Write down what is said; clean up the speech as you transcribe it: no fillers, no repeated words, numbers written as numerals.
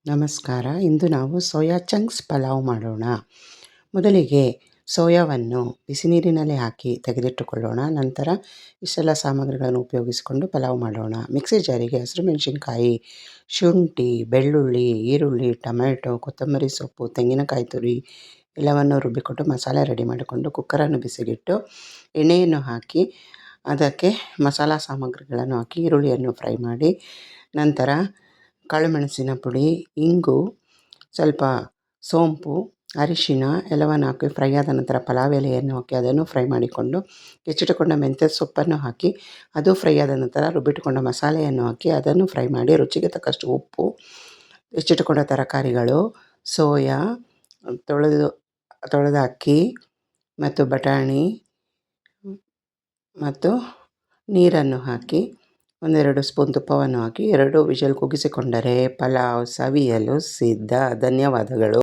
ನಮಸ್ಕಾರ. ಇಂದು ನಾವು soya chunks pulao ಮಾಡೋಣ. ಮೊದಲಿಗೆ ಸೋಯಾವನ್ನು ಬಿಸಿ ನೀರಿನಲ್ಲಿ ಹಾಕಿ ತೆಗೆದಿಟ್ಟುಕೊಳ್ಳೋಣ. ನಂತರ ಇಷ್ಟೆಲ್ಲ ಸಾಮಗ್ರಿಗಳನ್ನು ಉಪಯೋಗಿಸಿಕೊಂಡು ಪಲಾವ್ ಮಾಡೋಣ. ಮಿಕ್ಸಿ ಜಾರಿಗೆ ಹಸಿರುಮೆಣಸಿನ್ಕಾಯಿ, ಶುಂಠಿ, ಬೆಳ್ಳುಳ್ಳಿ, ಈರುಳ್ಳಿ, ಟೊಮೆಟೊ, ಕೊತ್ತಂಬರಿ ಸೊಪ್ಪು, ತೆಂಗಿನಕಾಯಿ ತುರಿ ಎಲ್ಲವನ್ನು ರುಬ್ಬಿಕೊಂಡು ಮಸಾಲೆ ರೆಡಿ ಮಾಡಿಕೊಂಡು ಕುಕ್ಕರನ್ನು ಬಿಸಿಗಿಟ್ಟು ಎಣ್ಣೆಯನ್ನು ಹಾಕಿ ಅದಕ್ಕೆ ಮಸಾಲ ಸಾಮಗ್ರಿಗಳನ್ನು ಹಾಕಿ ಈರುಳ್ಳಿಯನ್ನು ಫ್ರೈ ಮಾಡಿ, ನಂತರ ಕಾಳುಮೆಣಸಿನ ಪುಡಿ, ಇಂಗು, ಸ್ವಲ್ಪ ಸೋಂಪು, ಅರಿಶಿನ ಎಲ್ಲವನ್ನು ಹಾಕಿ ಫ್ರೈ ಆದ ನಂತರ ಪಲಾವ್ ಎಲೆಯನ್ನು ಹಾಕಿ ಅದನ್ನು ಫ್ರೈ ಮಾಡಿಕೊಂಡು ಹೆಚ್ಚಿಟ್ಟುಕೊಂಡ ಮೆಂತ್ಯ ಸೊಪ್ಪನ್ನು ಹಾಕಿ ಅದು ಫ್ರೈ ಆದ ನಂತರ ರುಬ್ಬಿಟ್ಟುಕೊಂಡ ಮಸಾಲೆಯನ್ನು ಹಾಕಿ ಅದನ್ನು ಫ್ರೈ ಮಾಡಿ ರುಚಿಗೆ ತಕ್ಕಷ್ಟು ಉಪ್ಪು, ಹೆಚ್ಚಿಟ್ಟುಕೊಂಡ ತರಕಾರಿಗಳು, ಸೋಯಾ, ತೊಳೆದ ಅಕ್ಕಿ ಮತ್ತು ಬಟಾಣಿ ಮತ್ತು ನೀರನ್ನು ಹಾಕಿ 1-2 ಸ್ಪೂನ್ ತುಪ್ಪವನ್ನು ಹಾಕಿ 2 ವಿಷಲ್ ಕೂಗಿಸಿಕೊಂಡರೆ ಪಲಾವ್ ಸವಿಯಲು ಸಿದ್ಧ. ಧನ್ಯವಾದಗಳು.